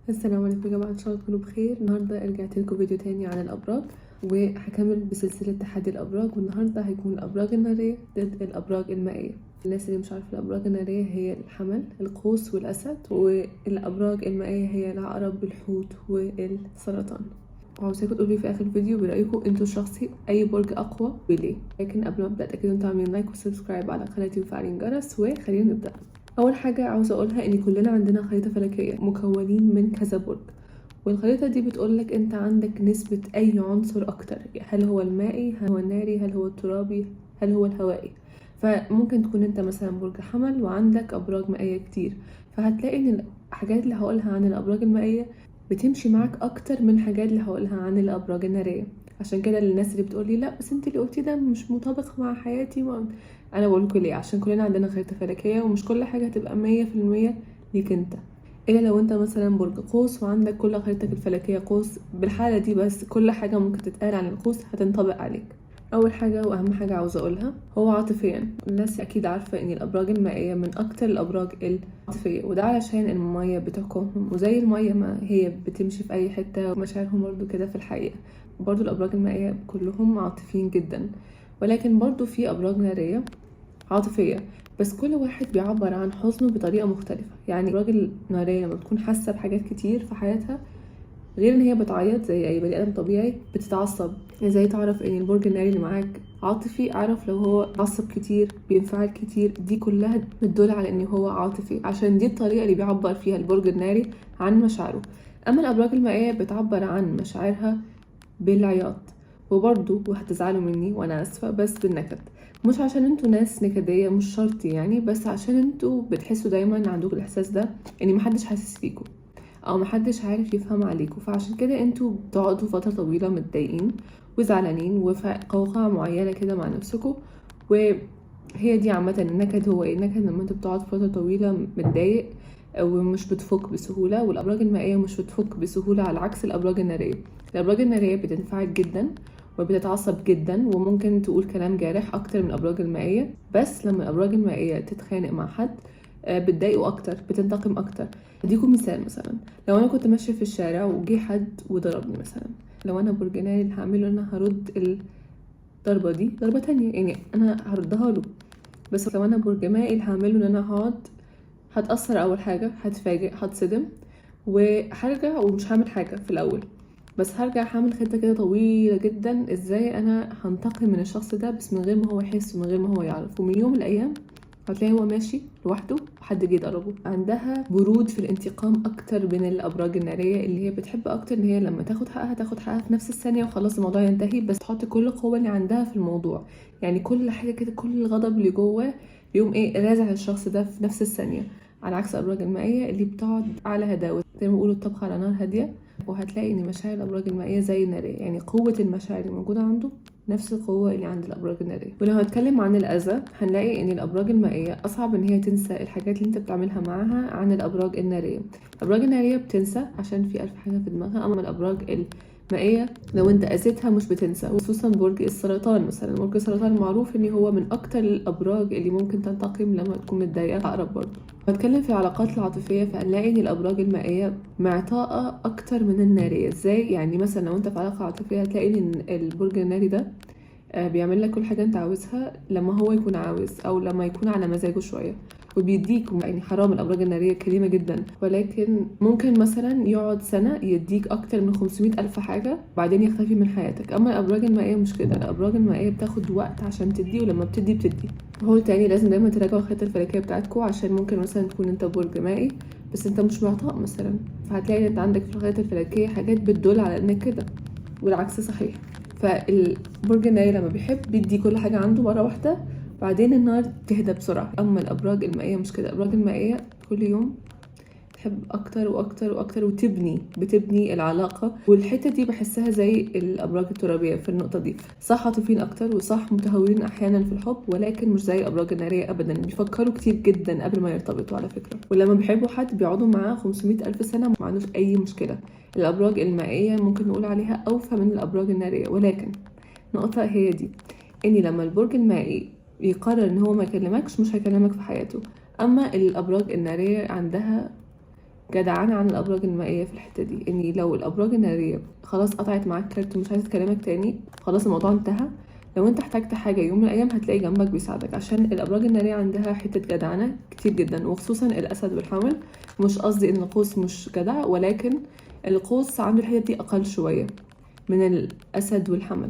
السلام عليكم يا جماعه، ان شاء الله تكونوا بخير. النهارده رجعت لكم فيديو تاني عن الابراج، وهكمل بسلسله تحدي الابراج. والنهارده هيكون الابراج الناريه ضد الابراج المائيه. الناس اللي مش عارفه، الابراج الناريه هي الحمل، القوس والاسد، والابراج المائيه هي العقرب، الحوت والسرطان. وعاوزاكم تقولوا في اخر الفيديو برايكم انتوا الشخصي اي برج اقوى وليه. لكن قبل ما ابدا اتاكدوا انتوا عاملين لايك وسبسكرايب على قناتي وفعلين الجرس، وخلينا نبدا. اول حاجه عاوزه اقولها ان كلنا عندنا خريطه فلكيه مكونين من كذا برج، والخريطه دي بتقولك انت عندك نسبه اي عنصر اكتر، هل هو المائي، هل هو الناري، هل هو الترابي، هل هو الهوائي. فممكن تكون انت مثلا برج حمل وعندك ابراج مائيه كتير، فهتلاقي ان الحاجات اللي هقولها عن الابراج المائيه بتمشي معاك اكتر من الحاجات اللي هقولها عن الابراج الناريه. عشان كده الناس اللي بتقولي لا بس انت اللي قلتي ده مش مطابق مع حياتي، انا بقولكوا ليه، عشان كلنا عندنا خريطه فلكيه ومش كل حاجه هتبقى 100% ليك انت. الا لو انت مثلا برج قوس وعندك كل خريطتك الفلكيه قوس، بالحاله دي بس كل حاجه ممكن تتقال عن القوس هتنطبق عليك. اول حاجه واهم حاجه عاوزه اقولها هو عاطفيا. الناس اكيد عارفه ان الابراج المائيه من اكتر الابراج العاطفيه، وده علشان الميه بتحكمهم، وزي الميه ما هي بتمشي في اي حته ومشاعرهم برضو كده في الحقيقه. برضو الابراج المائيه كلهم عاطفيين جدا، ولكن برضو في ابراج ناريه عاطفيه، بس كل واحد بيعبر عن حزنه بطريقه مختلفه. يعني الراجل الناريه لما بتكون حاسه بحاجات كتير في حياتها، غير ان هي بتعيط زي اي بني ادم طبيعي، بتتعصب. ازاي تعرف ان البرج الناري اللي معاك عاطفي؟ اعرف لو هو عصب كتير، بينفعل كتير، دي كلها بتدل على ان هو عاطفي، عشان دي الطريقه اللي بيعبر فيها البرج الناري عن مشاعره. اما الابراج المائيه بتعبر عن مشاعرها بالعياط. وبرضو وهتزعلوا مني وانا اسفه بس بالنكد، مش عشان انتوا ناس نكديه، مش شرط يعني، بس عشان انتوا بتحسوا دايما عندكم الاحساس ده ان محدش حاسس بيكم او محدش عارف يفهم عليكم، فعشان كده انتوا بتقعدوا فترة طويلة متضايقين وزعلانين وفي قوقعة معينة كده مع نفسكم. وهي دي عامة النكد. هو ايه النكد؟ لما انت بتقعد فترة طويلة متضايق ومش بتفك بسهولة. والابراج المائية مش بتفك بسهولة، على عكس الابراج النارية. الابراج النارية بتنفعل جدا وبتتعصب جدا وممكن تقول كلام جارح اكتر من الابراج المائية. بس لما الابراج المائية تتخانق مع حد بتضايقه اكتر، بتنتقم اكتر. اديكم مثال، مثلا لو انا كنت ماشيه في الشارع وجي حد وضربني مثلا، لو انا برج ناري اللي هعمله انا هرد الضربه دي ضربه تانية، يعني انا هردها له. بس لو انا برج مائي اللي هعمله ان انا هقعد، هتاثر اول حاجه، هتفاجئ، هتصدم، وهرجع ومش هعمل حاجه في الاول. بس هرجع هعمل خطه كده طويله جدا ازاي انا هنتقم من الشخص ده، بس من غير ما هو يحس ومن غير ما هو يعرف. ومن يوم من الايام هتلاقي هو ماشي لوحده وحد جه ضربه. عندها برود في الانتقام اكتر من الابراج الناريه، اللي هي بتحب اكتر ان هي لما تاخد حقها تاخد حقها في نفس الثانيه وخلاص الموضوع ينتهي، بس تحط كل القوه اللي عندها في الموضوع. يعني كل حاجه كده، كل الغضب اللي جواه يقوم رازع الشخص ده في نفس الثانيه. على عكس الابراج المائيه اللي بتقعد على هداوه، زي ما بيقولوا الطبخ على نار هاديه. وهتلاقي ان مشاعر الابراج المائيه زي الناريه، يعني قوه المشاعر اللي موجوده عنده نفس القوة اللي عند الأبراج النارية. ولو هنتكلم عن الأذى، هنلاقي إن الأبراج المائية أصعب إن هي تنسى الحاجات اللي أنت بتعملها معاها عن الأبراج النارية. الأبراج النارية بتنسى عشان في ألف حاجة في دماغها، أما الأبراج المائية لو أنت أذيتها مش بتنسى. وخصوصا برج السرطان مثلا، برج السرطان معروف إن هو من أكتر الأبراج اللي ممكن تنتقم لما تكون متضايقة. أقرب برضه هنتكلم في العلاقات العاطفية، فهنلاقي إن الأبراج المائية معطاءة أكتر من النارية. إزاي؟ يعني مثلا لو أنت في علاقة عاطفية هتلاقي إن البرج الناري ده بيعمل لك كل حاجة انت عاوزها لما هو يكون عاوز او لما يكون على مزاجه شوية، وبيديك. يعني حرام الابراج النارية كريمة جدا، ولكن ممكن مثلا يقعد سنة يديك اكتر من 500 الف حاجة بعدين يختفي من حياتك. اما الابراج المائية مش كده، الابراج المائية بتاخد وقت عشان تدي، ولما بتدي. هو تاني لازم دايما تراجعوا الخطة الفلكية بتاعتكم، عشان ممكن مثلا تكون انت برج مائي بس انت مش معطاء مثلا، فهتلاقي ان انت عندك في الخطة الفلكية حاجات بتدل على انك كده، والعكس صحيح. فالبرج الناري لما بيحب بيدي كل حاجة عنده مرة واحدة، بعدين النار تهدى بسرعة. أما الأبراج المائية مش كده، الأبراج المائية كل يوم تحب أكتر وأكتر وأكتر، بتبني العلاقة. والحتة دي بحسها زي الأبراج الترابية في النقطة دي. صح عاطفيين أكتر وصح متهورين أحيانا في الحب، ولكن مش زي الأبراج النارية أبدا. بيفكروا كتير جدا قبل ما يرتبطوا على فكرة، ولما بيحبوا حد بيقعدوا معاه 500 ألف سنة ما عندوش أي مشكلة. الأبراج المائية ممكن نقول عليها أوفى من الأبراج النارية، ولكن نقطة هي دي، إني لما البرج المائي يقرر إن هو ما يكلمكش مش هيكلمك في حياته. أما الأبراج النارية عندها جدعانة عن الأبراج المائية في الحتة دي. إني لو الأبراج النارية خلاص قطعت معاك كارت ومش عايزة تكلمك تاني، خلاص الموضوع انتهى، لو انت احتجت حاجة يوم من الأيام هتلاقي جنبك بيساعدك، عشان الأبراج النارية عندها حتة جدعانة كتير جدا، وخصوصا الأسد والحمل. مش قصدي إن القوس مش جدع، ولكن القوس عنده الحتة دي أقل شوية من الأسد والحمل.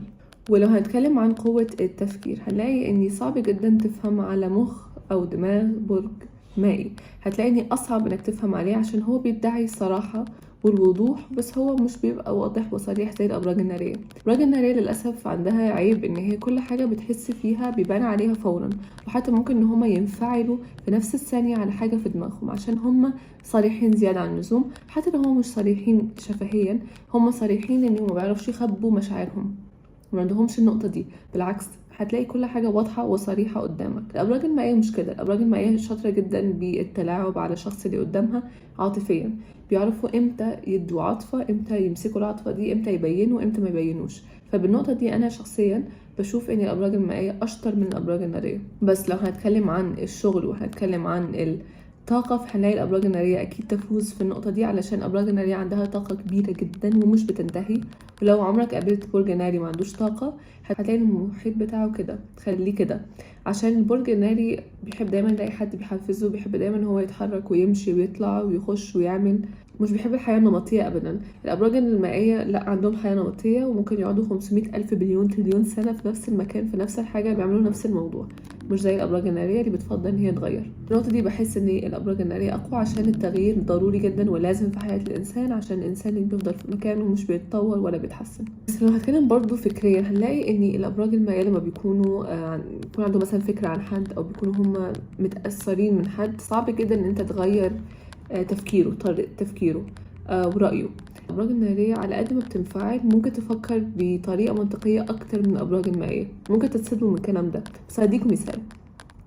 ولو هنتكلم عن قوة التفكير، هنلاقي إني صعب جدا تفهم على مخ أو دماغ برج مائي. هتلاقي إني أصعب إنك تفهم عليه عشان هو بيدعي الصراحة والوضوح، بس هو مش بيبقى واضح وصريح زي الأبراج النارية. الأبراج النارية للأسف عندها عيب إن هي كل حاجة بتحس فيها بيبان عليها فورا، وحتى ممكن إن هما ينفعلوا في نفس الثانية على حاجة في دماغهم عشان هما صريحين زيادة عن اللزوم. حتى لو هما مش صريحين شفهيا، هما صريحين إنهم مبيعرفوش يخبوا مشاعرهم، ما عندهمش النقطة دي. بالعكس هتلاقي كل حاجة واضحة وصريحة قدامك. الأبراج المائية مش كده. الأبراج المائية شاطرة جدا بالتلاعب على الشخص اللي قدامها عاطفيا، بيعرفوا امتى يدوا عاطفة، امتى يمسكوا العاطفة دي، امتى يبينوا، امتى ما يبينوش. فبالنقطة دي أنا شخصيا بشوف ان الأبراج المائية أشطر من الأبراج النارية. بس لو هنتكلم عن الشغل وهنتكلم عن الطاقة، فهنلاقي الأبراج النارية أكيد تفوز في النقطة دي، علشان الأبراج النارية عندها طاقة كبيرة جدا ومش بتنتهي. ولو عمرك قابلت برج ناري ما عندوش طاقة، هتلاقي المحيط بتاعه كده، خليه كده، عشان البرج الناري بيحب دايما يلاقي حد بيحفزه، بيحب دايما هو يتحرك ويمشي ويطلع ويخش ويعمل، مش بيحب الحياة النمطية أبدا. الأبراج المائية لا، عندهم حياة نمطية، وممكن يقعدوا 500 ألف بليون تريليون سنة في نفس المكان في نفس الحاجة، بيعملوا نفس الموضوع، مش زي الأبراج النارية اللي بتفضل إن هي تغير. النقطة دي بحس إن الأبراج النارية أقوى، عشان التغيير ضروري جدا ولازم في حياة الإنسان، عشان الإنسان اللي بيفضل في مكانه مش بيتطور ولا بيتحسن. بس لو هتكلم برضو فكريا، هنلاقي إن الأبراج المائية لما بيكونوا يكون عندهم مثلا فكرة عن حد، أو بيكونوا هم متأثرين من حد، صعب جدا إن أنت تغير تفكيره، طريقة تفكيره ورأيه. الأبراج النارية على قد ما بتنفعل ممكن تفكر بطريقة منطقية أكتر من الأبراج المائية، ممكن تتصدموا من الكلام ده. بس هديكم مثال.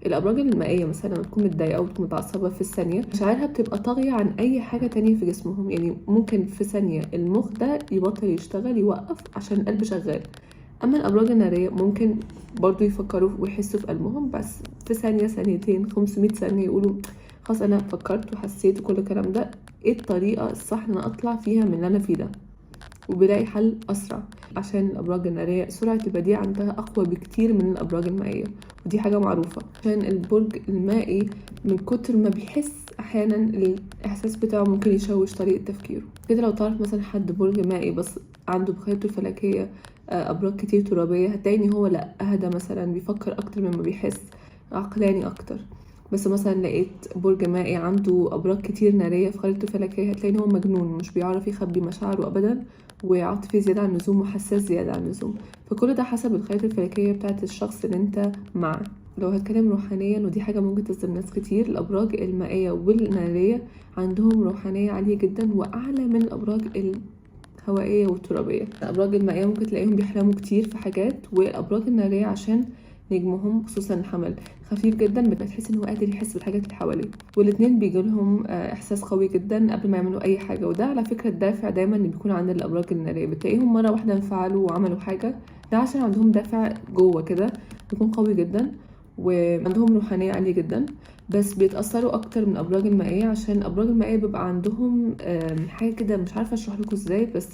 الأبراج المائية مثلا لما تكون متضايقة أو تكون متعصبة في الثانية، مشاعرها بتبقى طاغية عن أي حاجة تانية في جسمهم. يعني ممكن في ثانية المخ ده يبطل يشتغل، يوقف عشان القلب شغال. أما الأبراج النارية ممكن برضو يفكروا ويحسوا في قلبهم، بس في ثانية، ثانيتين، 500 ثانية يقولوا خلاص أنا فكرت وحسيت وكل الكلام ده، ايه الطريقة الصح ان اطلع فيها من اللي انا فيه ده، وبلاقي حل اسرع. عشان الابراج النارية سرعة البديهة عندها اقوى بكتير من الابراج المائية، ودي حاجة معروفة. عشان البرج المائي من كتر ما بيحس احيانا الاحساس بتاعه ممكن يشوش طريقة تفكيره كده. لو تعرف مثلا حد برج مائي بس عنده بخيرته الفلكية ابراج كتير ترابية، هتلاقي ان هو لا، اهدى مثلا، بيفكر اكتر مما بيحس، عقلاني اكتر. بس مثلا لقيت برج مائي عنده ابراج كتير ناريه في خريطته الفلكيه، هتلاقي ان هو مجنون، مش بيعرف يخبي مشاعره ابدا، وعاطفي زياده عن اللزوم، وحساس زياده عن اللزوم. فكل ده حسب الخريطه الفلكيه بتاعت الشخص اللي انت معاه. لو هتكلم روحانيا، ودي حاجه ممكن تصدم ناس كتير، الابراج المائيه والناريه عندهم روحانيه عاليه جدا، واعلى من الابراج الهوائيه والترابيه. الابراج المائيه ممكن تلاقيهم بيحلموا كتير في حاجات، والابراج الناريه عشان نجمهم خصوصا الحمل خفيف جدا، بتحس ان هو قادر يحس بالحاجات اللي حواليه، والاتنين بيجي لهم احساس قوي جدا قبل ما يعملوا اي حاجه. وده على فكره الدافع دايما اللي بيكون عند الابراج الناريه، بتلاقيهم مره واحده انفعلوا وعملوا حاجه، ده عشان عندهم دافع جوه كده بيكون قوي جدا، وعندهم روحانيه عاليه جدا. بس بيتاثروا اكتر من الابراج المائيه، عشان الابراج المائيه بيبقى عندهم حاجه كده، مش عارفه اشرح لكم ازاي، بس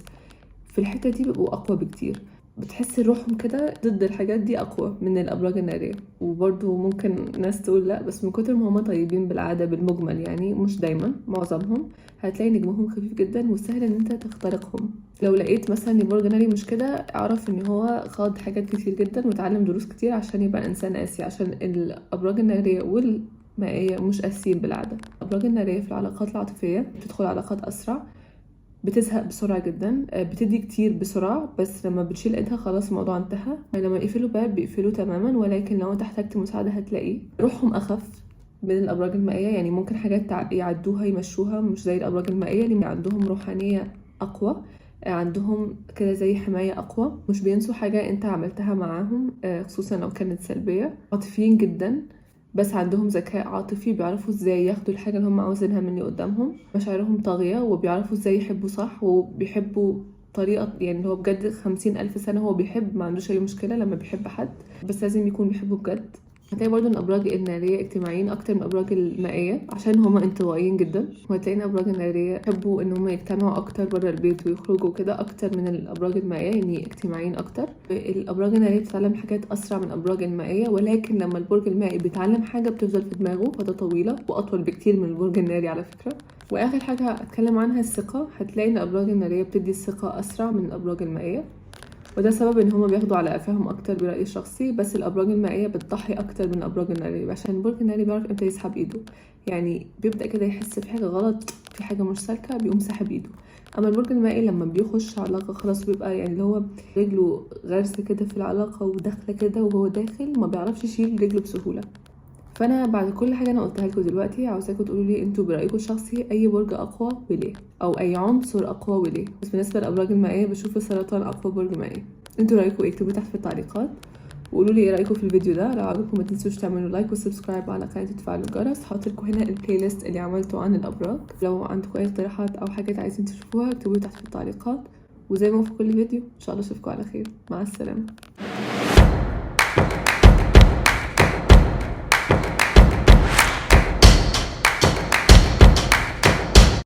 في الحته دي بيبقوا اقوى بكتير. بتحس روحهم كده ضد الحاجات دي اقوى من الابراج الناريه. وبرضو ممكن ناس تقول لا، بس من كتر ما هما طيبين بالعاده بالمجمل، يعني مش دايما، معظمهم هتلاقي نجمهم خفيف جدا وسهل ان انت تخترقهم. لو لقيت مثلا ان برج ناري مش كده، اعرف ان هو خاض حاجات كتير جدا وتعلم دروس كتير عشان يبقى انسان قاسي، عشان الابراج الناريه والمائيه مش قاسيين بالعاده. الابراج الناريه في العلاقات العاطفيه بتدخل علاقات اسرع، بتزهق بسرعة جدا، بتدي كتير بسرعة، بس لما بتشيل ايدها خلاص الموضوع انتهى. لما يقفلوا باب بيقفلوا تماما، ولكن لو انت احتجت مساعدة هتلاقيه. روحهم اخف من الابراج المائية، يعني ممكن حاجات يعدوها يمشوها، مش زي الابراج المائية اللي عندهم روحانية اقوى، عندهم كده زي حماية اقوى، مش بينسوا حاجة انت عملتها معاهم خصوصا لو كانت سلبية. عاطفيين جدا، بس عندهم ذكاء عاطفي، بيعرفوا ازاي ياخدوا الحاجة اللي هم عاوزينها من اللي قدامهم. مشاعرهم طاغية، وبيعرفوا ازاي يحبوا صح، وبيحبوا طريقة، يعني اللي هو بجد 50,000 سنة هو بيحب، ما عندوش أي مشكلة لما بيحب حد، بس لازم يكون بيحبه بجد. هتلاقي برضو ان الابراج الناريه اجتماعيين اكتر من الابراج المائيه عشان هما انطوائيين جدا، وهتلاقي ان الابراج الناريه يحبوا ان هما يجتمعوا اكتر بره البيت ويخرجوا كده اكتر من الابراج المائيه، يعني اجتماعيين اكتر. الابراج الناريه بتتعلم حاجات اسرع من الابراج المائيه، ولكن لما البرج المائي بيتعلم حاجه بتفضل في دماغه فتره طويله واطول بكتير من البرج الناري على فكره. واخر حاجه هتكلم عنها الثقه، هتلاقي ان الابراج الناريه بتدي الثقه اسرع من الابراج المائيه، وده سبب ان هما بياخدوا على قفاهم اكتر برأيي الشخصي. بس الابراج المائيه بتضحي اكتر من الابراج الناريه، عشان البرج الناري بيعرف امتى يسحب ايده، يعني بيبدا كده يحس في حاجه غلط، في حاجه مش سالكه، بيقوم ساحب ايده. اما البرج المائي لما بيخش علاقه خلاص بيبقى يعني اللي هو رجله غرزه كده في العلاقه وداخله كده، وهو داخل ما بيعرفش يشيل رجله بسهوله. فانا بعد كل حاجه انا قلتها لكم دلوقتي عاوزاكم تقولوا لي انتوا برايكم الشخصي اي برج اقوى وليه، او اي عنصر اقوى وليه. بس بالنسبه للابراج المائيه بشوف السرطان اقوى برج مائي. انتوا رايكم ايه؟ اكتبوا تحت في التعليقات وقولوا لي ايه رايكم في الفيديو ده. لو عجبكم ما تنسوش تعملوا لايك وسبسكرايب على قناه وتفعلوا الجرس. هحط لكم هنا البلاي ليست اللي عملته عن الابراج. لو عندكم اي اقتراحات او حاجات عايزين تشوفوها اكتبوا تحت في التعليقات. وزي ما في كل فيديو ان شاء الله اشوفكم على خير. مع السلامه.